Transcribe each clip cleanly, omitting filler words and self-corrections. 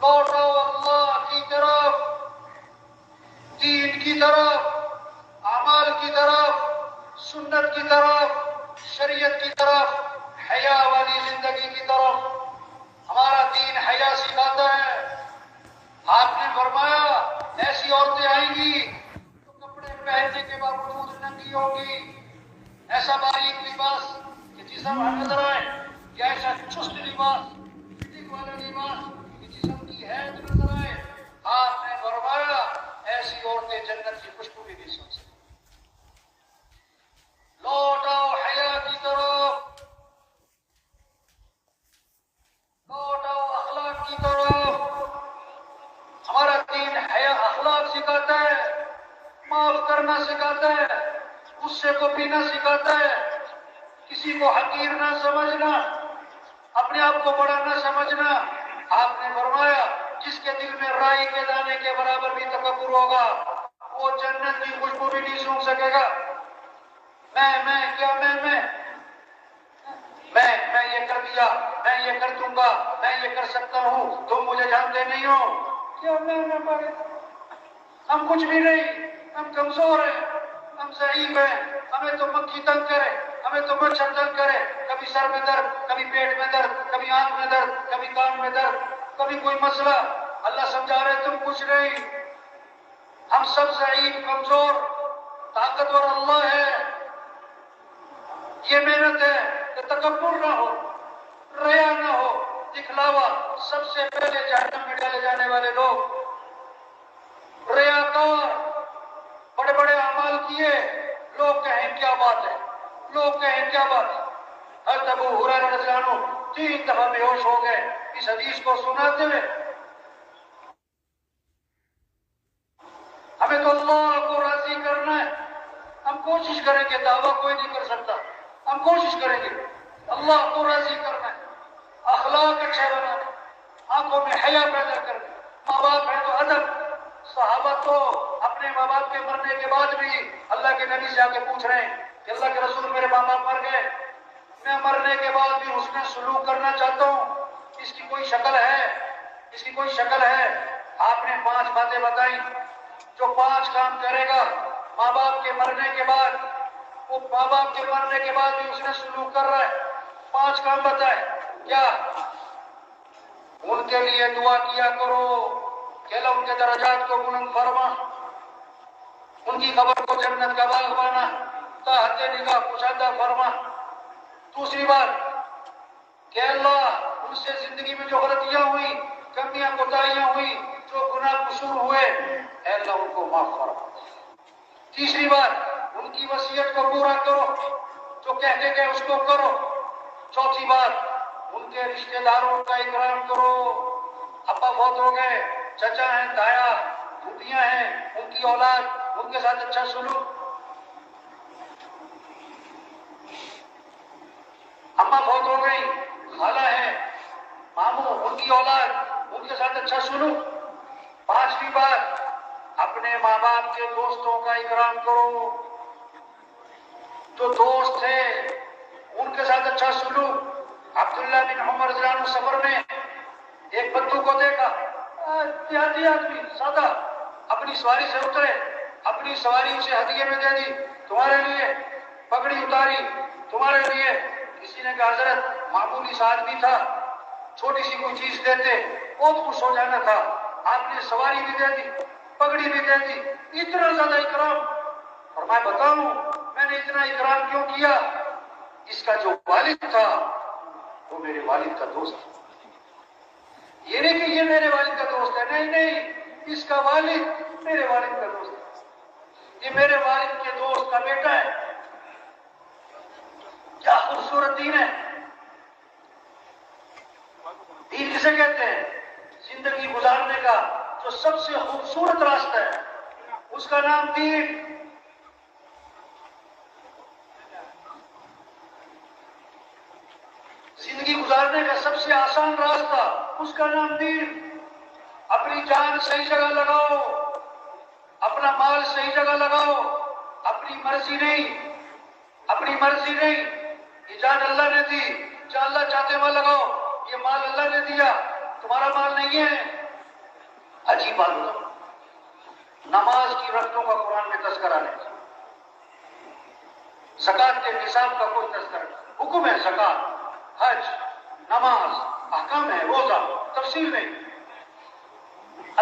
لوٹو اللہ کی طرف، دین کی طرف، اعمال کی طرف، سنت کی طرف، شریعت کی طرف، حیا والی زندگی کی طرف۔ ہمارا دین حیا سکھاتا ہے۔ آپ نے فرمایا ایسی عورتیں آئیں گی تو کپڑے پہننے کے باوجود ننگی ہوگی، ایسا باریک لباس کہ جسم نظر آئے، یا ایسا چست لباس، فٹنگ والا لباس کہ جسم کی حید نظر آئے۔ آپ نے فرمایا ایسی عورتیں جنت کی خوشبو بھی نہیں سن سکتی۔ لوٹ آؤ حیا کی طرف، لوٹ آؤ اخلاق کی طرف۔ ہمارا دین حیا اخلاق سکھاتا ہے، معاف کرنا سکھاتا ہے، غصے کو پینا سکھاتا ہے، کسی کو حقیر نہ سمجھنا، اپنے آپ کو بڑا نہ سمجھنا۔ آپ نے فرمایا جس کے دل میں رائی کے دانے کے برابر بھی تکبر ہوگا وہ جنت کی خوشبو بھی نہیں سونگھ سکے گا۔ میں کیا میں یہ کر دیا، میں یہ کر دوں گا، میں یہ کر سکتا ہوں، تم مجھے جانتے نہیں ہو۔ کیا میں پڑے؟ ہم کچھ بھی نہیں، ہم کمزور ہیں، ہم ضعیف ہیں، ہمیں تو مکھی تنگ کرے، ہمیں تو مچھر تنگ کرے، کبھی سر میں درد، کبھی پیٹ میں درد، کبھی آنکھ میں درد، کبھی کان میں درد، کبھی کوئی مسئلہ۔ اللہ سمجھا رہے تم کچھ نہیں، ہم سب ضعیف، کمزور، طاقتور اللہ ہے۔ یہ محنت ہے کہ تکبر نہ ہو، ریا نہ ہو، دکھلاوا۔ سب سے پہلے جہنم میں ڈالے جانے والے لوگ ریاکار، بڑے بڑے اعمال کیے، لوگ کہیں کیا بات ہے، لوگ کہیں کیا بات ہے۔ حضرت ابو ہریرہ رضی اللہ عنہ 3 دفعہ بے ہوش ہو گئے اس حدیث کو سناتے ہوئے۔ ہمیں تو اللہ کو راضی کرنا ہے، ہم کوشش کریں گے، دعویٰ کوئی نہیں کر سکتا، ہم کوشش کریں گے اللہ کو راضی کرنا ہے، اخلاق اچھے بنانے، آنکھوں میں حیا پیدا کرنے۔ ماں باپ ہے تو ادب۔ صحابہ تو اپنے ماں باپ کے مرنے کے بعد بھی اللہ کے نبی سے آ کے پوچھ رہے ہیں کہ اللہ کے رسول میرے ماں باپ مر گئے، میں مرنے کے بعد بھی حسن سلوک کرنا چاہتا ہوں، اس کی کوئی شکل ہے؟ اس کی کوئی شکل ہے؟ آپ نے 5 باتیں بتائی۔ جو 5 کام کرے گا ماں باپ کے مرنے کے بعد، وہ ماں باپ کے مرنے کے بعد بھی حسن سلوک کر رہا ہے۔ 5 کام بتائے۔ کیا؟ ان کے لیے دعا کیا کرو کہ اللہ ان کے درجات کو بلند فرما، ان کی قبر کو جنت کا باغ بنا، تحت نگاہ کشادہ فرما۔ دوسری بات کہ اللہ ان سے زندگی میں جو غلطیاں ہوئی، کمیاں کوتاہیاں ہوئی، جو گناہ قصور ہوئے، اے اللہ ان کو معاف فرما۔ تیسری بات ان کی وصیت کو پورا کرو، جو کہہ کے گئے اس کو کرو۔ چوتھی بات ان کے رشتہ داروں کا اکرام کرو۔ ابا فوت ہو گئے، چچا ہیں، تایا، پھوپھیاں ہیں، ان کی اولاد، ان کے ساتھ اچھا سلوک۔ اماں فوت ہو گئی، خالہ ہے، ماموں، ان کی اولاد، ان کے ساتھ اچھا سلوک۔ 5ویں بات اپنے ماں باپ کے دوستوں کا اکرام کرو، جو دوست ہیں ان کے ساتھ اچھا سلوک۔ عبداللہ بن عمر رضی اللہ عنہ سفر میں ایک بدو کو دیکھا، دیہاتی آدمی سادہ، اپنی سواری سے اترے، اپنی سواری اسے ہدیے میں دے دی، تمہارے لیے پگڑی اتاری، تمہارے لیے۔ کسی نے کہا حضرت معمولی سا آدمی تھا، چھوٹی سی کوئی چیز دیتے بہت خوش ہو جانا تھا، آپ نے سواری بھی دے دی، پگڑی بھی دے دی، اتنا زیادہ اکرام۔ اور میں بتاؤں میں نے اتنا اکرام کیوں کیا؟ اس کا جو والد تھا وہ میرے والد کا دوست تھا۔ یہ نہیں کہ یہ میرے والد کا دوست ہے، نہیں، اس کا والد میرے والد کا دوست ہے، یہ میرے والد کے دوست کا بیٹا ہے۔ کیا خوبصورت دین ہے! دین کسے کہتے ہیں؟ زندگی گزارنے کا جو سب سے خوبصورت راستہ ہے اس کا نام دین۔ زندگی گزارنے کا سب سے آسان راستہ اس کا نام دین۔ اپنی جان صحیح جگہ لگاؤ، اپنا مال صحیح جگہ لگاؤ، اپنی مرضی نہیں، یہ جان اللہ نے دی، جہاں اللہ چاہتے وہاں لگاؤ، یہ مال اللہ نے دیا، تمہارا مال نہیں ہے، عجیب بات بتاؤ، نماز کی رکعتوں کا قرآن میں تذکرہ نہیں، زکوٰۃ کے نصاب کا کوئی تذکرہ نہیں، حکم ہے زکوٰۃ، حج، نماز، احکام ہے، روزہ، تفصیل نہیں۔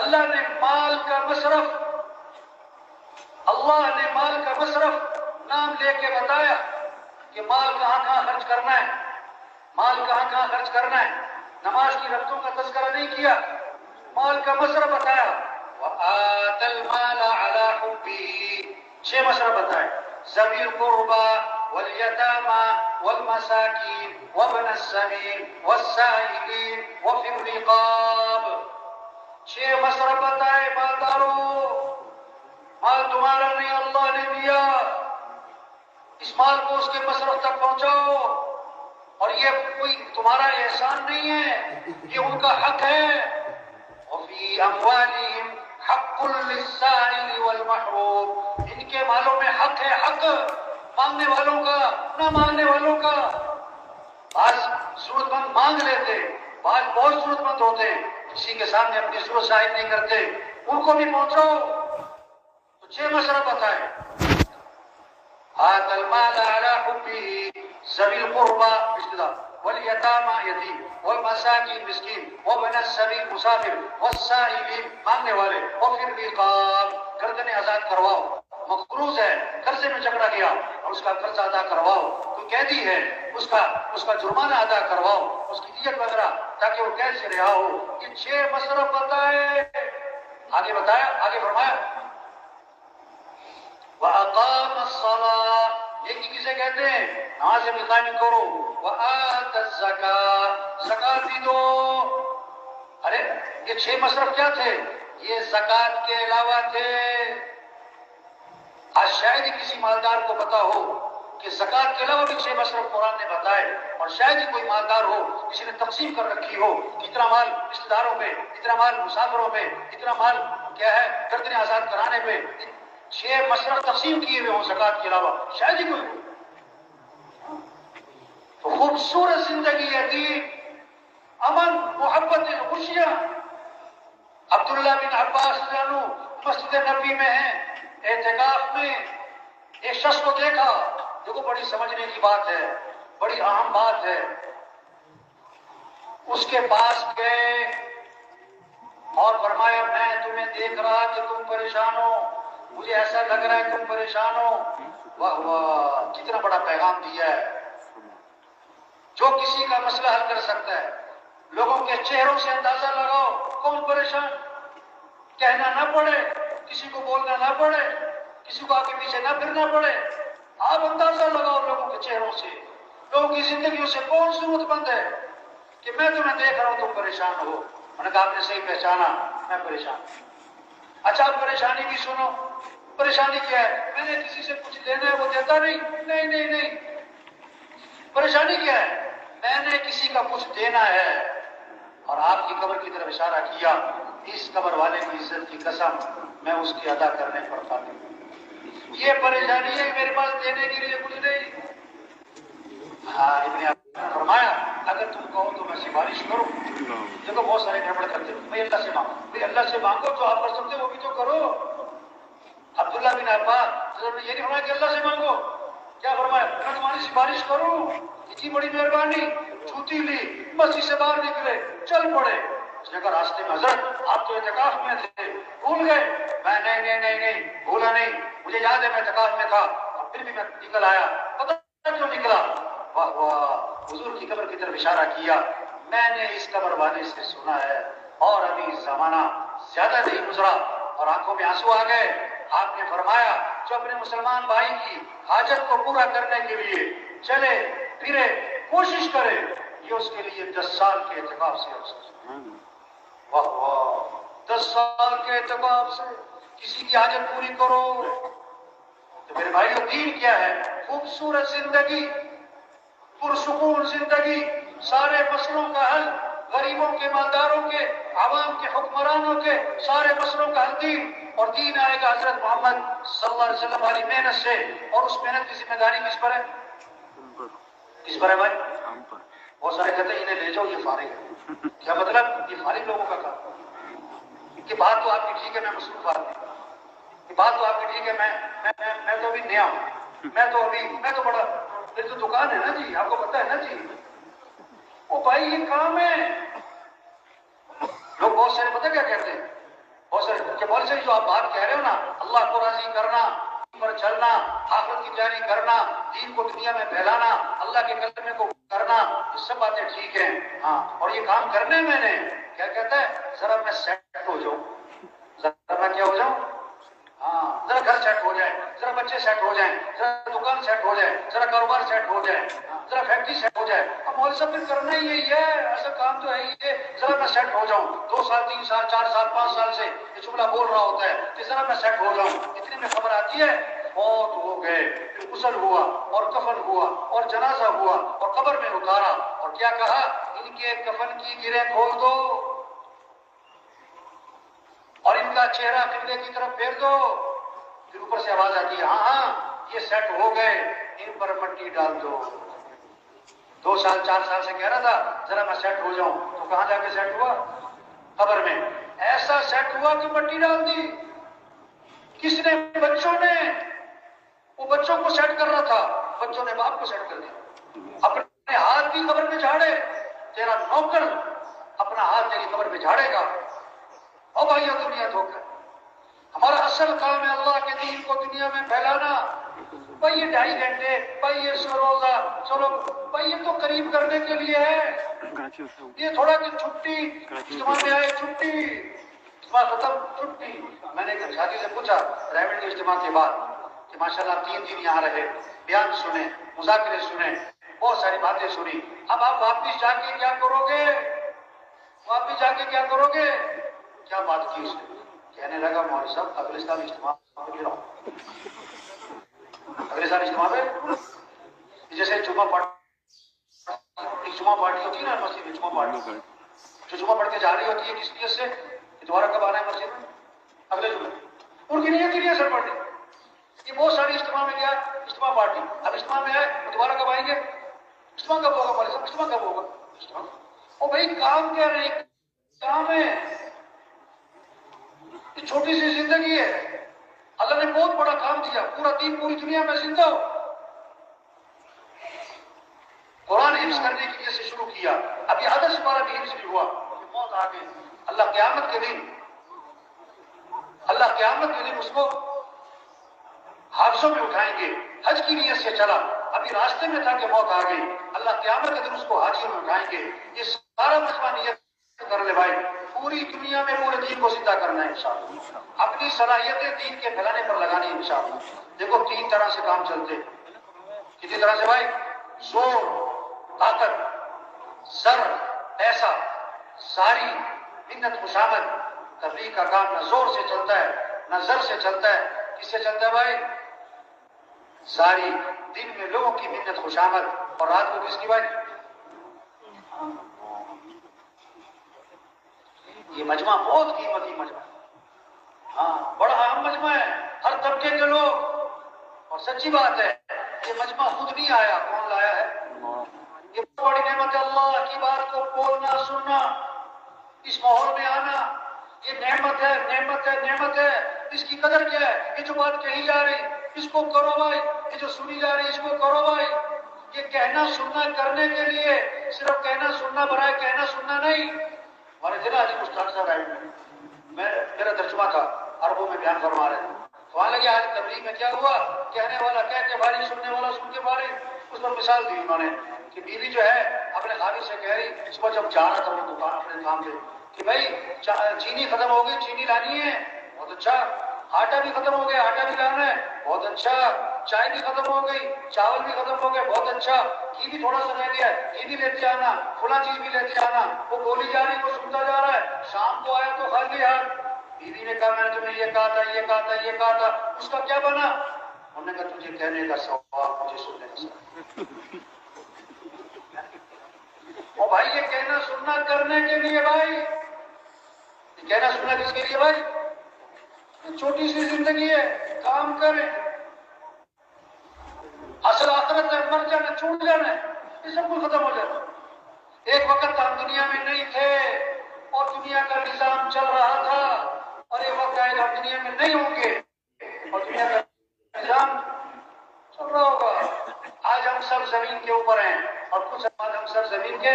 اللہ نے مال کا مصرف نام لے کے بتایا کہ مال کہاں کہاں خرچ کرنا ہے، مال کہاں کہاں خرچ کرنا ہے۔ نماز کی رکعتوں کا تذکرہ نہیں کیا، مال کا مصرف بتایا، وَآتَ الْمَالَ عَلَىٰ حُبِّهِ، 6 مصرف بتائے، ذوِی القربى واليتامى والمساکین وابن السبیل والسائلین وفی الرقاب، 6 مصرف بتائے۔ مالداروں، مال تمہارا نہیں، اللہ نے دیا، اس مال کو اس کے مصرف تک پہنچاؤ، اور یہ کوئی تمہارا احسان نہیں ہے، یہ ان کا حق ہے۔ وفی اموالہم حق للسائل والمحروم، ان کے مالوں میں حق ہے، حق مانگنے والوں کا، نہ مانگنے والوں کا۔ بعض ضرورت مند مانگ لیتے، بعض بہت ضرورت مند ہوتے ہیں، کسی کے سامنے اپنی ضرورت ظاہر نہیں کرتے، ان کو بھی پہنچاؤ۔ تو 6 مصرف بتائے، آتَ المال علی حبہ، ذوی القربى رشتہ دار، والیتامى یتیم، والمساکین مسکین، وابن السبیل مسافر، والسائلین مانگنے والے، وفی الرقاب گردنیں آزاد کرواؤ، مقروض ہے، قرضے میں جھگڑا کیا اور اس کا قرض ادا کرواؤ، کوئی قیدی ہے اس کا جرمانہ ادا کرواؤ، اس کی دیت وغیرہ، تاکہ وہ قید سے رہا ہو۔ یہ 6 مصرف بتائے، آگے بتایا، آگے فرمایا وَأَقَامَ الصَّلَاةَ، ایک کسے کہتے ہیں نماز میں قائم کرو، وَآتَ الزَّكَاةَ، زکات بھی دو۔ ارے یہ 6 مصرف کیا تھے؟ یہ زکات کے علاوہ تھے۔ آج شاید ہی کسی مالدار کو پتا ہو کہ زکات کے علاوہ بھی 6 مصرف قرآن نے بتائے، اور شاید ہی کوئی مالدار ہو کسی نے تقسیم کر رکھی ہو، اتنا مال رشتہ داروں پہ، اتنا مال مسافروں پہ، اتنا مال کیا ہے گردنیں آزاد کرانے پہ، 6 مصرف تقسیم کیے ہوئے ہوں زکات کے علاوہ، شاید ہی کوئی ہو۔ تو خوبصورت زندگی ہے، دین، امن، محبت، خوشیاں۔ عبداللہ بن عباس رضی اللہ عنہ مسجد نبی میں ہیں، اعتکاف میں ایک شخص کو دیکھا، دیکھو بڑی سمجھنے کی بات ہے، بڑی اہم بات ہے۔ اس کے پاس گئے اور فرمایا میں تمہیں دیکھ رہا کہ تم پریشان ہو، مجھے ایسا لگ رہا ہے تم پریشان ہو۔ واہ واہ، کتنا بڑا پیغام دیا ہے۔ جو کسی کا مسئلہ حل کر سکتا ہے، لوگوں کے چہروں سے اندازہ لگاؤ کون پریشان، کہنا نہ پڑے، کسی کو بولنا نہ پڑے، کسی کو آگے پیچھے نہ پھرنا پڑے، آپ اندازہ لگاؤ لوگوں کے چہروں سے، لوگوں کی زندگیوں سے کون ضرورت مند ہے کہ میں تمہیں دیکھ رہا ہوں تم پریشان ہو۔ میں نے کہا آپ نے صحیح پہچانا، میں پریشان ہوں۔ اچھا پریشانی بھی سنو، پریشانی کیا ہے؟ میں نے کسی سے کچھ لینا ہے وہ دیتا نہیں، نہیں نہیں نہیں۔ پریشانی کیا ہے؟ میں نے کسی کا کچھ دینا ہے، اور آپ کی قبر کی طرف اشارہ کیا، اس قبر والے کی عزت کی قسم میں اس کی ادا کرنے پر قادر ہوں۔ یہ پریشانی ہے میرے پاس دینے کے لیے کچھ نہیں۔ ہاں ابن عباس نے فرمایا اگر تم کہو تو میں سفارش کروں۔ دیکھو بہت سارے گڑبڑ کرتے ہیں، بھائی اللہ سے مانگو، بھائی اللہ سے مانگو، جو آپ کر سکتے وہ بھی تو کرو۔ عبداللہ بن عباس یہ نہیں فرمایا کہ اللہ سے مانگو، کیا فرمایا میں تمہاری سفارش کروں، اتنی بڑی مہربانی، چھوٹی لی، مسجد سے باہر نکلے، چل پڑے۔ اس نے کہا راستے میں حضرت آپ تو اعتکاف میں تھے، بھول گئے؟ میں نہیں نہیں نہیں نہیں بھولا نہیں، مجھے یاد ہے میں اعتکاف میں تھا، اور پھر بھی میں نکل آیا، پتہ کیوں نکلا؟ واہ واہ، حضور کی قبر کی طرف اشارہ کیا، میں نے اس قبر والے سے سنا ہے، اور ابھی زمانہ زیادہ نہیں گزرا اور آنکھوں میں آنسو آ گئے۔ آپ نے فرمایا جو اپنے مسلمان بھائی کی حاجت کو پورا کرنے کے لیے چلے پھرے کوشش کرے، یہ اس کے لیے 10 سال کے اعتکاف سے ہو سکتا ہے۔ واہ واہ، 10 سال کے اعتکاف سے کسی کی حاجت پوری کرو۔ تو میرے بھائیو دین کیا ہے؟ خوبصورت زندگی، پرسکون زندگی، سارے مسئلوں کا حل، غریبوں کے، مالداروں کے، عوام کے، حکمرانوں کے سارے مسئلوں کا حل دین، اور دین آئے گا حضرت محمد صلی اللہ علیہ وسلم والی محنت سے، اور اس محنت کی ذمہ داری کس پر ہے؟ کس پر ہے بھائی؟ بہت سارے کہتے ہیں انہیں لے جاؤ یہ فارغ ہے، کیا مطلب؟ یہ فارغ لوگوں کا کام۔ کہ بات تو آپ کی ٹھیک ہے، میں مصروف آدمی، کہ بات تو آپ کی ٹھیک ہے، میں تو ابھی نیا ہوں، میں تو بڑا، میری تو دکان ہے نا جی، آپ کو پتا ہے نا جی۔ وہ بھائی یہ کام ہے۔ لوگ بہت سارے پتہ کیا کہتے ہیں، بہت سارے کہ بہت ساری جو آپ بات کہہ رہے ہو نا، اللہ کو راضی کرنا، پر چلنا، آخرت کی تیاری کرنا، دین کو دنیا میں پھیلانا، اللہ کے کلمے کو کرنا، یہ سب باتیں ٹھیک ہیں، ہاں، اور یہ کام کرنے میں نے کیا کہتا ہے، ذرا میں سیٹ ہو جاؤں، ذرا میں کیا ہو جاؤں، ہاں، ذرا گھر سیٹ ہو جائے، ذرا بچے سیٹ ہو جائیں، ذرا دکان سیٹ ہو جائے، ذرا کاروبار سیٹ ہو جائے، ذرا فیکٹری سیٹ ہو جائے۔ اب مول صاحب پھر کرنا ہی یہی ہے، ایسا کام تو ہے ہی ہے، ذرا میں سیٹ ہو جاؤں، 2 سال 3 سال 4 سال 5 سال سے یہ جملہ بول رہا ہوتا ہے کہ ذرا میں سیٹ ہو جاؤں، اتنے میں خبر آتی ہے موت ہو گئے، پھر غسل ہوا اور کفن ہوا اور جنازہ ہوا اور قبر میں اتارا، اور کیا کہا، ان کے کفن کی گرہیں کھول دو اور ان کا چہرہ قبلے کی طرف پھیر دو۔ پھر اوپر سے آواز آتی ہے، ہاں ہاں یہ سیٹ ہو گئے، ان پر مٹی ڈال دو۔ 2 سال 4 سال سے کہہ رہا تھا ذرا میں سیٹ ہو جاؤں، تو کہاں جا کے سیٹ ہوا؟ قبر میں۔ ایسا سیٹ ہوا کہ مٹی ڈال دی۔ کس نے؟ بچوں نے۔ وہ بچوں کو سیٹ کر رہا تھا، بچوں نے باپ کو سیٹ کر دیا۔ اپنے ہاتھ بھی قبر میں جھاڑے، تیرا نوکر اپنا ہاتھ تیری قبر میں جھاڑے گا۔ اور بھائی دنیا دھوکہ، ہمارا اصل کام ہے اللہ کے دین کو دنیا میں پھیلانا۔ بھائی یہ 2.5 گھنٹے، بھائی یہ 100 روزہ، چلو بھائی یہ تو قریب کرنے کے لیے ہے، یہ تھوڑا کہ چھٹی اجتماع میں آئے، چھٹی اجتماع ختم، چھٹی۔ میں نے ایک ساتھی سے پوچھا پرائیویٹ کے اجتماع کے بعد کہ ماشاءاللہ 3 دن یہاں رہے، بیان سنے، مذاکرے سنے، بہت ساری باتیں سنی، اب آپ واپس جا کے کیا کرو گے؟ واپس جا کے کیا کرو گے؟ کیا بات کی اس نے؟ کہنے لگا مولوی صاحب اگلے سال اجتماع میں رہا ہوں، اگلے سال اجتماع میں، جیسے جمعہ پارٹی ہوتی ہے نا مسجد میں، جمعہ پارٹی جو جمعہ پڑھ کے جا رہی ہوتی ہے کس نیت سے کہ دوبارہ کب آنا ہے مسجد میں؟ اگلے جمعے، ان کی نیت ہی نہیں ہے سر پڑھنے۔ یہ بہت ساری اجتماع میں گیا، اجتماع پارٹی، اب اجتماع میں آئے تو دوبارہ کب آئیں گے؟ اجتماع کب ہوگا مولوی صاحب؟ اجتماع کب ہوگا؟ اجتماع۔ او بھائی کام کیا رہے، کام ہے، یہ چھوٹی سی زندگی ہے، اللہ نے بہت بڑا کام دیا، پورا دین پوری دنیا میں زندہ ہو۔ قرآن حفظ کرنے کی وجہ سے شروع کیا، اب یہ عدد سپارہ بھی حفظ بھی ہوا، موت آ گئی، اللہ قیامت کے دن اس کو حادثوں میں اٹھائیں گے۔ حج کی نیت سے چلا، ابھی راستے میں تھا کہ موت آ گئی، اللہ قیامت کے دن اس کو حاجیوں میں اٹھائیں گے۔ یہ سارا مجمع نیت کر لے بھائی، پوری دنیا میں پورے دین کو زندہ کرنا ہے انشاءاللہ، اپنی صلاحیتیں دین کے پھیلانے پر لگانی ہے انشاءاللہ۔ دیکھو 3 طرح سے کام چلتے، کسی طرح سے بھائی، زور، طاقت، زر، پیسہ، ساری منت خوشامد۔ تبلیغ کا کام نہ زور سے چلتا ہے نہ زر سے چلتا ہے، کس سے چلتا ہے بھائی؟ ساری دن میں لوگوں کی منت خوشامد، اور رات کو کس کی بھائی؟ یہ مجمع بہت قیمتی مجمع ہے، ہاں بڑا اہم مجمع ہے، ہر طبقے کے لوگ، اور سچی بات ہے یہ مجمع خود نہیں آیا، کون لایا ہے؟ یہ بڑی نعمت ہے، اللہ کی بات کو بولنا، سننا، اس ماحول میں آنا، یہ نعمت ہے، نعمت ہے، نعمت ہے۔ اس کی قدر کیا ہے؟ یہ جو بات کہی جا رہی اس کو کرو بھائی، یہ جو سنی جا رہی اس کو کرو بھائی۔ یہ کہنا سننا کرنے کے لیے، صرف کہنا سننا برائے کہنا سننا نہیں۔ ہمارے ضلع علی مشتاق صاحب آئے، میرا ترجمہ تھا، عربوں میں بیان فرما رہے تھے، تو وہاں لگے آج تبلیغ میں کیا ہوا، کہنے والا کہہ کے بھاری، سننے والا سن کے بھاری۔ اس پر مثال دی انہوں نے کہ بیوی جو ہے اپنے خاوند سے کہہ رہی، اس پر جب جا رہا تھا وہ دکان اپنے کام سے، کہ بھائی چینی ختم ہو گئی، چینی لانی ہے، بہت اچھا۔ آٹا بھی ختم ہو گیا، آٹا بھی لانا ہے، بہت اچھا۔ چائے بھی ختم ہو گئی، چاول بھی ختم ہو گئے، بہت اچھا۔ گھی بھی تھوڑا سا رہ گیا ہے، گھی بھی لیتے آنا، فلاں چیز بھی لیتے آنا۔ وہ بولی جا رہی، وہ سنتا جا رہا ہے، شام کو آیا تو خالی ہاتھ۔ بیوی نے کہا میں نے تمہیں یہ کہا تھا، یہ کہا تھا، یہ کہا تھا، اس کا کیا بنا؟ انہوں نے کہا تجھے کہنے کا ثواب، مجھے سننے کا ثواب۔ اور بھائی یہ کہنا سننا کرنے کے لیے بھائی، یہ کہنا سننا کس کے لیے بھائی؟ چھوٹی سی زندگی ہے، کام کریں، اصل آخرت ہے، مر جانا، چھوٹ جانا ہے، یہ سب کچھ ختم ہو جاتا ہے۔ ایک وقت ہم دنیا میں نہیں تھے اور دنیا کا نظام چل رہا تھا، اور یہ وقت آئے گا دنیا میں نہیں ہوں گے اور دنیا کا نظام چل رہا ہوگا. آج ہم سب زمین کے اوپر ہیں اور کچھ بعد ہم سب زمین کے.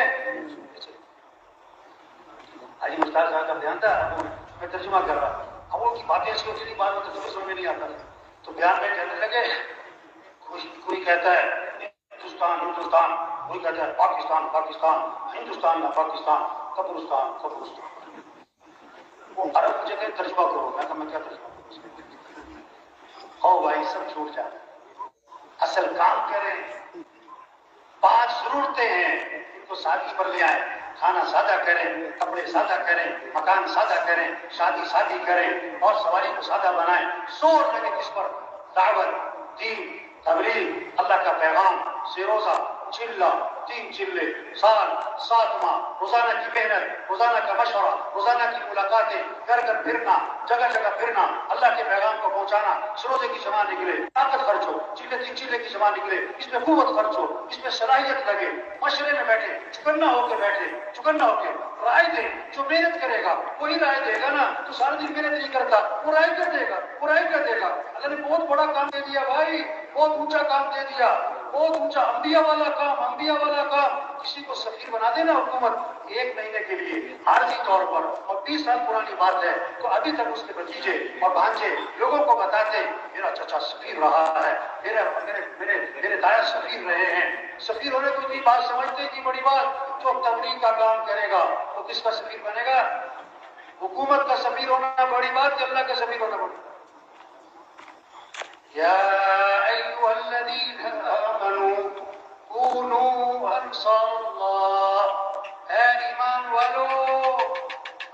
آج مختار صاحب کا بیان تھا, میں ترجمہ کر رہا, اب ان کی باتیں ایسی ہوتی تھی بعد میں ترجمہ سمجھ میں نہیں آتا, تو بیان میں کہنے لگے کوئی کہتا ہے ہندوستان ہندوستان, کوئی کہتا ہے پاکستان پاکستان, ہندوستان نہ پاکستان, قبرستان قبرستان. وہ عرب جگہ ترجمہ کرو. میں کیا ترجمہ کروں؟ او بھائی سب چھوٹ جاتا ہے, اصل کام کریں. 5 ضرورتیں ہیں ان کو سادگی پر لے آئیں. کھانا سادہ کریں, کپڑے سادہ کریں, مکان سادہ کریں, شادی کریں اور سواری کو سادہ بنائیں. زور لگے کس پر؟ دعوت, دین, تبلیغ, اللہ کا پیغام, روزہ, چلہ, 3 چلے, سال 7 ماہ, روزانہ کی محنت, روزانہ کا مشورہ, روزانہ کی ملاقاتیں, گھر گھر پھرنا, جگہ جگہ پھرنا, اللہ کے پیغام کو پہنچانا. روزے کی جمع نکلے, طاقت خرچ ہو, 3 چلے کی جمع نکلے, اس میں قوت خرچ ہو, اس میں صلاحیت لگے, مشورے میں بیٹھے, چکنا ہو کے بیٹھے, چکنا ہو کے رائے دیں. جو محنت کرے گا وہی رائے دے گا نا, تو سارے دن محنت نہیں کرتا وہ رائے کر دے گا, وہ رائے کر دے گا. اللہ نے بہت بڑا کام دے دیا بھائی, بہت اونچا کام دے دیا, بہت اونچا, انبیاء والا کام, انبیاء والا کام. کسی کو سفیر بنا دینا حکومت 1 مہینے کے لیے عارضی طور پر, اور 20 سال پرانی بات ہے, تو ابھی تک اس کے بھتیجے اور بھانجے لوگوں کو بتاتے میرا چچا سفیر رہا ہے, میرے دادا سفیر رہے ہیں. سفیر ہونے کو اتنی بات سمجھتے کہ بڑی بات. جو تبلیغ کا کام کرے گا وہ کس کا سفیر بنے گا؟ حکومت کا سفیر ہونا بڑی بات کہ اللہ کا سفیر ہونا بڑی. یا ایھا الذین آمنوا کونوا انصار اللہ, اے ایمان والو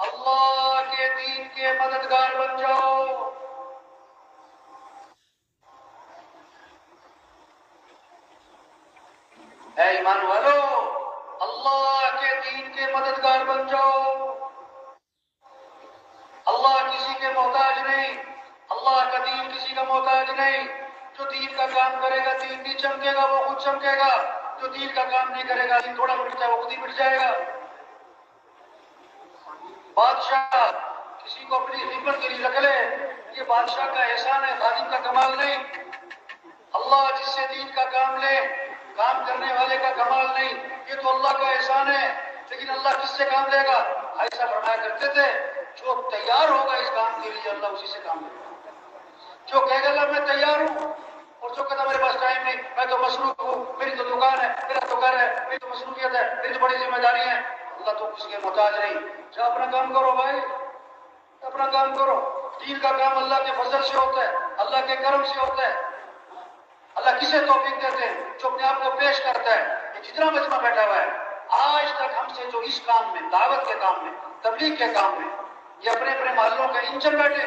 اللہ کے دین کے مددگار بن جاؤ. اے ایمان والو اللہ کے دین کے مددگار بن جاؤ. اللہ کسی کے محتاج نہیں, اللہ کا دین کسی کا محتاج نہیں. جو دین کا کام کرے گا دین بھی چمکے گا, وہ خود چمکے گا. جو دین کا کام نہیں کرے گا دین تھوڑا مٹ جائے, وہ خود ہی مٹ جائے گا. بادشاہ کسی کو اپنی خدمت کے لیے رکھ لے, یہ بادشاہ کا احسان ہے, خادم کا کمال نہیں. اللہ جس سے دین کا کام لے, کام کرنے والے کا کمال نہیں, یہ تو اللہ کا احسان ہے. لیکن اللہ کس سے کام لے گا؟ ایسا فرمایا کرتے تھے جو تیار ہوگا اس کام کے لیے اللہ اسی سے کام لے گا. جو کہے گا اللہ میں تیار ہوں, اور جو کہتا میرے پاس ٹائم نہیں, میں تو مصروف ہوں, میری تو دکان ہے, میرا تو گھر ہے, میری تو مصروفیت ہے, میری تو بڑی ذمہ داری ہے, اللہ تو کسی کے محتاج نہیں. جا اپنا کام کرو بھائی, اپنا کام کرو. دین کا کام اللہ کے فضل سے ہوتا ہے, اللہ کے کرم سے ہوتا ہے. اللہ کسے توفیق دیتے ہیں؟ جو اپنے آپ کو پیش کرتا ہے. یہ جتنا مجمع بیٹھا ہوا ہے آج تک ہم سے جو اس کام میں, دعوت کے کام میں, تبلیغ کے کام میں, یہ اپنے اپنے محلوں کے انجن بیٹھے,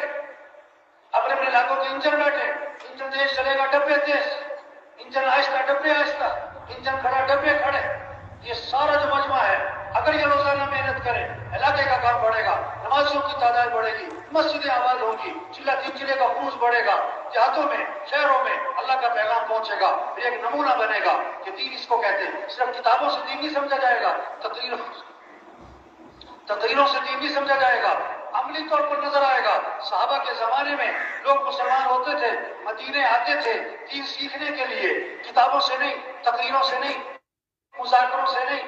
اپنے اپنے علاقوں کے انجن بیٹھے. انجن تیز چلے گا ڈبے تیز, انجن آہستہ ڈبے آہستہ, انجن کھڑا ڈبے کھڑے. یہ سارا جو مجمع ہے اگر یہ روزانہ محنت کرے علاقے کا کام بڑھے گا, نمازیوں کی تعداد بڑھے گی, مسجدیں آباد ہوں گی, چلہ 3 چلے کا خروج بڑھے گا, دیہاتوں میں شہروں میں اللہ کا پیغام پہنچے گا. پھر ایک نمونہ بنے گا کہ دین اس کو کہتے ہیں. صرف کتابوں سے دین نہیں سمجھا جائے گا, تقریروں سے دین نہیں سمجھا جائے گا, عملی طور پر نظر آئے گا. صحابہ کے زمانے میں لوگ مسلمان ہوتے تھے, مدینے آتے تھے دین سیکھنے کے لیے, کتابوں سے نہیں, تقریروں سے نہیں, مذاکروں سے نہیں.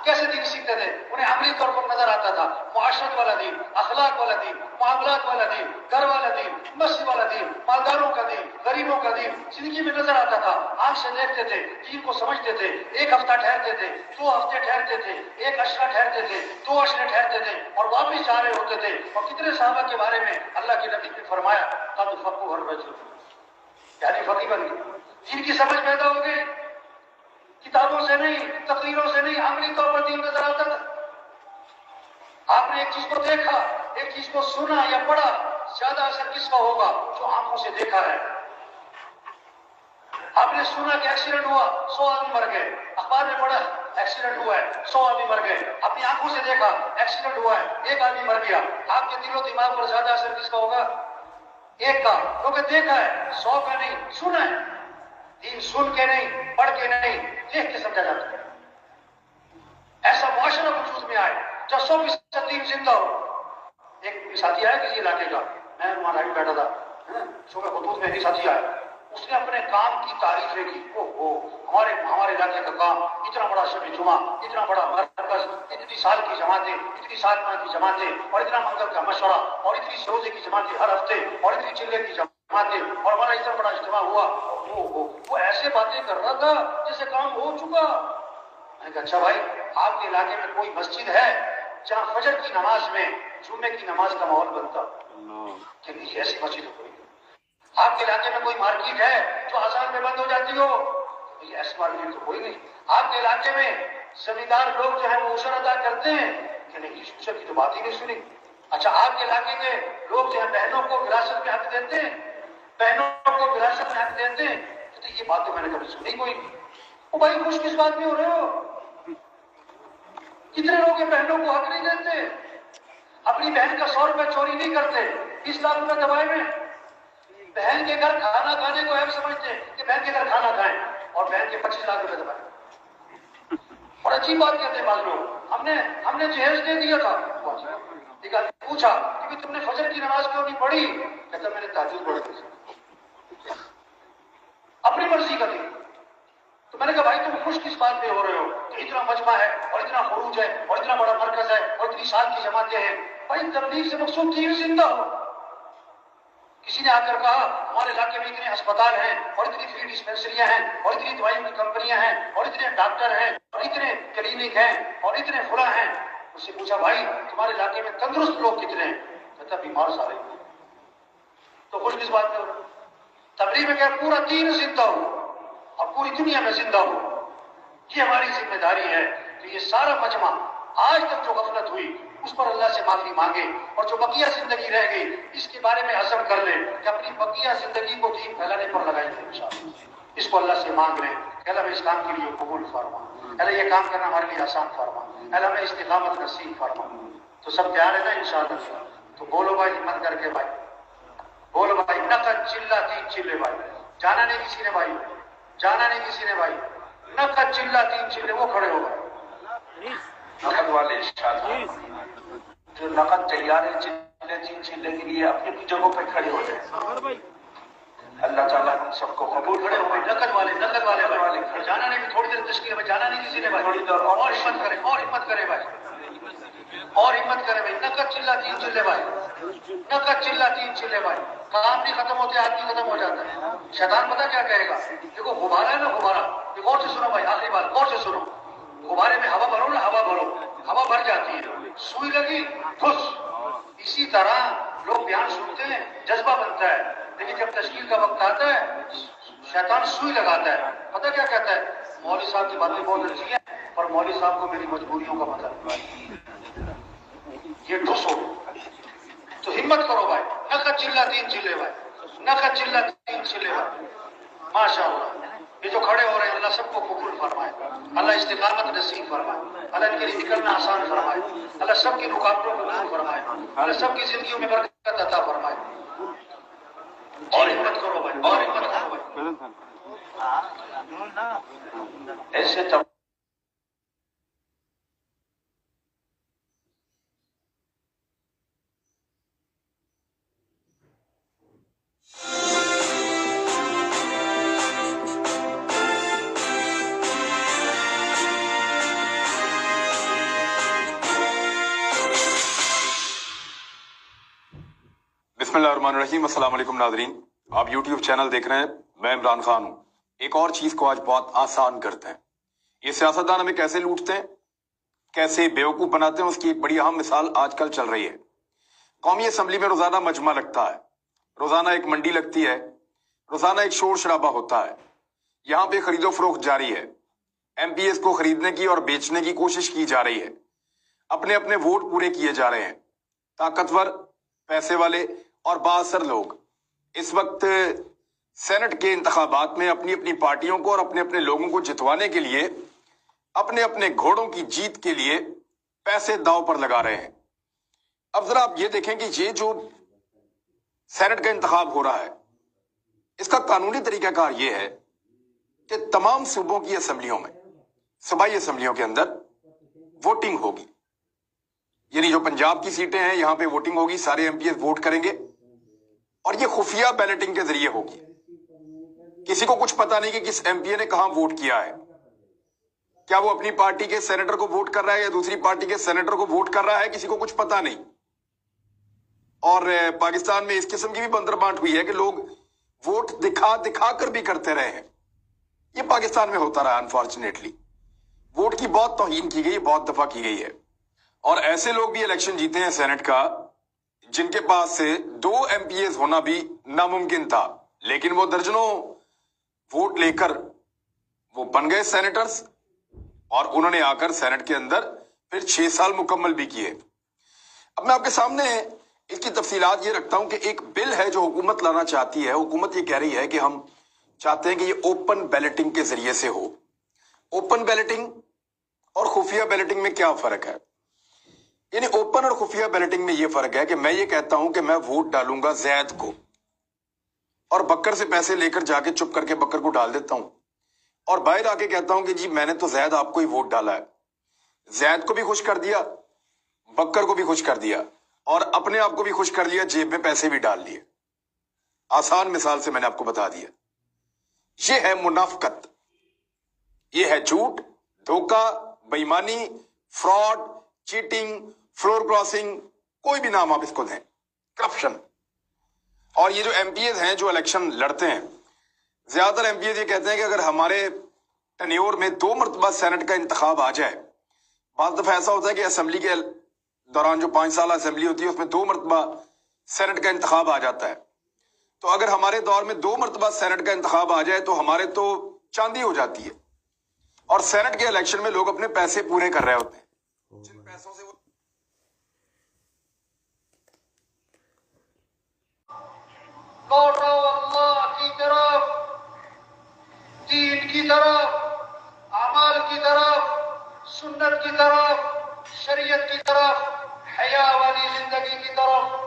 کیسے دین سیکھتے تھے؟ انہیں عملی طور پر نظر آتا تھا. معاشرت والا دین, اخلاق والا دین, معاملات والا دین, گھر والا دین, مسجد والا دین, مالداروں کا دین, غریبوں کا دین زندگی میں نظر آتا تھا. آنکھ سے دیکھتے تھے, دین کو سمجھتے تھے. 1 ہفتہ ٹھہرتے تھے, 2 ہفتے ٹھہرتے تھے, 1 عشرہ ٹھہرتے تھے, 2 عشرے ٹھہرتے تھے, اور واپس جا رہے ہوتے تھے. اور کتنے صحابہ کے بارے میں اللہ کے نبی نے فرمایا قد فقهوا الرجل, یعنی فقیہ بن گئے, دین کی سمجھ پیدا ہو گئی. کتابوں سے نہیں, تقریروں سے نہیں, عملی طور پر دین نظر آتا تھا. آپ نے ایک چیز کو دیکھا, ایک چیز کو سنا یا پڑھا, زیادہ اثر کس کا ہوگا؟ جو آنکھوں سے دیکھا ہے. آپ نے سنا کہ ایکسیڈنٹ ہوا, 100 آدمی مر گئے, اخبار میں پڑھا ایکسیڈنٹ ہوا ہے, 100 آدمی مر گئے. اپنی آنکھوں سے دیکھا ایکسیڈنٹ ہوا ہے, 1 آدمی مر گیا. آپ کے دل و دماغ پر زیادہ اثر کس کا ہوگا؟ 1 کا, کیونکہ دیکھا ہے, 100 کا نہیں, سنا ہے. دین سن کے نہیں, پڑھ کے نہیں, دیکھ کے سمجھا جاتا ہے. ایسا معاشرہ وجود میں آئے جب 100% دین زندہ ہو. ایک ساتھی آیا کسی علاقے کا, میں وہاں لائٹ بیٹھا تھا, صبح خطوط میں ایک ساتھی آیا, اس نے اپنے کام کی تعریفیں کی. ہمارے علاقے کا کام, اتنا بڑا شب جمعہ, اتنا بڑا مرکز, اتنی سال کی جماعتیں, اتنی سالانہ کی جماعتیں, اور اتنا منگل کا مشورہ, اور اتنی روزے کی جماعتیں ہر ہفتے, اور اتنی چلے کی جماعتیں, اور ہمارا اتنا بڑا اجتماع ہوا. وہ ایسے باتیں کر رہا تھا جیسے کام ہو چکا. میں نے کہا اچھا بھائی, آپ کے علاقے میں کوئی مسجد ہے جہاں فجر کی نماز میں جمعے کی نماز کا ماحول بنتا؟ کہ نہیں, ایسی مسجد کوئی نہیں. آپ کے علاقے میں کوئی مارکیٹ ہے جو آسان میں بند ہو جاتی ہو؟ ایسی مارکیٹ تو کوئی نہیں. آپ کے علاقے میں زمیندار لوگ جو ہیں وہ عشر ادا کرتے ہیں؟ کہ نہیں, اس عشر کی تو بات ہی نہیں سنی. اچھا, آپ کے علاقے میں لوگ جو ہے بہنوں کو وراثت میں حق دیتے ہیں, بہنوں کو وراثت میں حق دیتے ہیں؟ تو یہ بات تو میں نے کبھی سنی کوئی نہیں. وہ بھائی خوش کس بات میں ہو رہے ہو؟ کتنے لوگ ہیں بہنوں کو حق نہیں دیتے, اپنی بہن کا 100 روپے چوری نہیں کرتے, 20 لاکھ روپے دبائے میں. بہن کے گھر کھانا کھانے کو ایسا سمجھتے ہیں کہ بہن کے گھر کھانا کھائیں, اور بہن کے 25 لاکھ روپے دبائے. اور اچھی بات کہتے ہیں بعض لوگ, ہم نے جہیز دے دیا تھا. ایک آدمی پوچھا کہ تم نے فجر کی نماز کیوں نہیں پڑھی؟ کہتا میں نے تہجد پڑھ دی, اپنی مرضی کا نہیں. تو میں نے کہا بھائی تم خوش کس بات میں ہو رہے ہو کہ اتنا مجمع ہے, اور اتنا خروج ہے, اور اتنا بڑا مرکز ہے, اور اتنی سال کی جماعتیں ہیں؟ بھائی تبلیغ سے مقصود دین زندہ ہو. کسی نے آ کر کہا ہمارے علاقے میں اتنے اسپتال ہیں, اور اتنی فری ڈسپینسریاں ہیں, اور اتنی دوائیوں کی کمپنیاں ہیں, اور اتنے ڈاکٹر ہیں, اور اتنے کلینک ہیں, اور اتنے فلاں ہیں. اس سے پوچھا بھائی تمہارے علاقے میں تندرست لوگ کتنے ہیں؟ کہتا بیمار سارے. تو خوش کس بات میں ہو رہا؟ تبلیغ میں کیا پورا دین زندہ ہو اور پوری دنیا میں زندہ ہو. یہ ہماری ذمہ داری ہے کہ یہ سارا مجمع آج تک جو غفلت ہوئی اس پر اللہ سے معافی مانگے, اور جو بقیہ زندگی رہ گئی اس کے بارے میں عزم کر لیں کہ اپنی بقیہ زندگی کو دین پھیلانے پر لگائیں گے انشاءاللہ. اس کو اللہ سے مانگ لیں کہ اللہ ہمیں اس کام کے لیے قبول فرما, اللہ یہ کام کرنا ہمارے لیے آسان فرما, اللہ ہمیں استقامت نصیب فرما. تو سب تیار ہے نا انشاءاللہ؟ تو بولو بھائی ہمت کر کے, بھائی بولو بھائی, نقد چلہ 3 چلے بھائی. جانا نہیں کسی نے بھائی, جانا نہیں کسی نے بھائی. نقد چلہ 3 چلے, وہ کھڑے ہو گئے نقد والے جو نقد تیار ہے چلے 3 چلے کے لیے اپنی اپنی جگہوں پہ کھڑے ہو جائے. اللہ تعالیٰ ہم سب کو قبول کھڑے ہو گئے. نقد والے جانا نہیں, تھوڑی دیر تشکیل میں جانا نہیں کسی نے بھائی, تھوڑی دیر اور ہمت کرے, اور ہمت کرے بھائی, اور ہمت کرے بھائی. نقد چلہ 3 چلے بھائی, نقد چلہ 3 چلے بھائی. کام نہیں ختم ہوتے آدمی ختم ہو جاتا ہے. شیطان پتہ کیا کہے گا؟ دیکھو غبارہ ہے نا, غبارہ, یہ غور سے سنو بھائی, آخری بات غور سے سنو. غبارے میں ہوا بھرو نا, ہوا بھرو, ہوا بھر جاتی ہے, سوئی لگی ٹھس. اسی طرح لوگ بیان سنتے ہیں, جذبہ بنتا ہے, لیکن جب تشکیل کا وقت آتا ہے شیطان سوئی لگاتا ہے. پتہ کیا کہتا ہے؟ مولوی صاحب کی باتیں بہت اچھی ہیں پر مولوی صاحب کو میری مجبوریوں کا پتہ ہے, یہ ٹھس ہو. تو ہمت کرو بھائی, نقد چلہ 3 چلے بھائی, نقد چلہ 3 چلے بھائی. ماشاء اللہ, یہ جو کھڑے ہو رہے ہیں اللہ سب کو قبول فرمائے, اللہ استقامت نصیب فرمائے, اللہ ان کے لیے نکلنا آسان فرمائے, اللہ سب کی رکاوٹوں کو دور فرمائے, اللہ سب کی زندگیوں میں برکت عطا فرمائے. اور ہمت کرو بھائی, اور ہمت کرو بھائی. ایسے تب بسم اللہ الرحمن الرحیم. السلام علیکم ناظرین, آپ یوٹیوب چینل دیکھ رہے ہیں, میں عمران خان ہوں. ایک اور چیز کو آج بہت آسان کرتے ہیں. یہ سیاستدان ہمیں کیسے لوٹتے ہیں, کیسے بیوقوف بناتے ہیں, اس کی ایک بڑی اہم مثال آج کل چل رہی ہے. قومی اسمبلی میں روزانہ مجمع لگتا ہے, روزانہ ایک منڈی لگتی ہے, روزانہ ایک شور شرابہ ہوتا ہے. یہاں پہ خرید و فروخت جاری ہے, ایم پی ایس کو خریدنے کی اور بیچنے کی کوشش کی جا رہی ہے. اپنے اپنے ووٹ پورے کیے جا رہے ہیں. طاقتور, پیسے والے اور بااثر لوگ اس وقت سینٹ کے انتخابات میں اپنی اپنی پارٹیوں کو اور اپنے اپنے لوگوں کو جتوانے کے لیے اپنے اپنے گھوڑوں کی جیت کے لیے پیسے داؤ پر لگا رہے ہیں. اب ذرا آپ یہ دیکھیں کہ یہ جو سینٹ کا انتخاب ہو رہا ہے اس کا قانونی طریقہ کار یہ ہے کہ تمام صوبوں کی اسمبلیوں میں, صوبائی اسمبلیوں کے اندر ووٹنگ ہوگی. یعنی جو پنجاب کی سیٹیں ہیں یہاں پہ ووٹنگ ہوگی, سارے ایم پی ایز ووٹ کریں گے اور یہ خفیہ بیلٹنگ کے ذریعے ہوگی. کسی کو کچھ پتا نہیں کہ کس ایم پی اے نے کہاں ووٹ کیا ہے, کیا وہ اپنی پارٹی کے سینیٹر کو ووٹ کر رہا ہے یا دوسری پارٹی کے سینیٹر کو ووٹ کر رہا ہے, کسی کو کچھ پتا نہیں. اور پاکستان میں اس قسم کی بھی بندر بانٹ ہوئی ہے کہ لوگ ووٹ دکھا دکھا کر بھی کرتے رہے ہیں. یہ پاکستان میں ہوتا رہا انفارچونیٹلی. ووٹ کی بہت توہین کی گئی, بہت دفعہ کی گئی ہے. اور ایسے لوگ بھی الیکشن جیتے ہیں سینٹ کا جن کے پاس سے 2 ایم پی ایز ہونا بھی ناممکن تھا, لیکن وہ درجنوں ووٹ لے کر وہ بن گئے سینیٹرز اور انہوں نے آ کر سینٹ کے اندر پھر 6 سال مکمل بھی کیے. اب میں آپ کے سامنے اس کی تفصیلات یہ رکھتا ہوں کہ ایک بل ہے جو حکومت لانا چاہتی ہے. حکومت یہ کہہ رہی ہے کہ ہم چاہتے ہیں کہ یہ اوپن بیلٹنگ کے ذریعے سے ہو. اوپن بیلٹنگ اور خفیہ بیلٹنگ میں کیا فرق ہے؟ یعنی اوپن اور خفیہ بیلٹنگ میں یہ فرق ہے کہ میں یہ کہتا ہوں کہ میں ووٹ ڈالوں گا زید کو اور بکر سے پیسے لے کر جا کے چپ کر کے بکر کو ڈال دیتا ہوں اور باہر آ کے کہتا ہوں کہ جی میں نے تو زید آپ کو ہی ووٹ ڈالا ہے. زید کو بھی خوش کر دیا, بکر کو بھی خوش کر دیا اور اپنے آپ کو بھی خوش کر دیا, جیب میں پیسے بھی ڈال لیے. آسان مثال سے میں نے آپ کو بتا دیا. یہ ہے منافقت, یہ ہے جھوٹ, دھوکہ, بےایمانی, فراڈ, چیٹنگ, فلور کراسنگ, کوئی بھی نام آپ اس کو دیں, کرپشن. اور یہ جو ایم پی ایز ہیں جو الیکشن لڑتے ہیں, زیادہ تر ایم پی ایز یہ کہتے ہیں کہ اگر ہمارے ٹینیور میں 2 مرتبہ سینٹ کا انتخاب آ جائے, بعض دفعہ ایسا ہوتا ہے کہ اسمبلی کے دوران جو 5 سالہ اسمبلی ہوتی ہے اس میں 2 مرتبہ سینٹ کا انتخاب آ جاتا ہے, تو اگر ہمارے دور میں 2 مرتبہ سینٹ کا انتخاب آ جائے تو ہمارے تو چاندی ہو جاتی ہے. اور سینٹ کے الیکشن میں لوگ اپنے پیسے پورے کر رہے ہوتے ہیں, جن پیسوں سے وہ لوٹو اللہ کی طرف, دین کی طرف, اعمال کی طرف, سنت کی طرف, شریعت کی طرف, حیا والی زندگی کی طرف.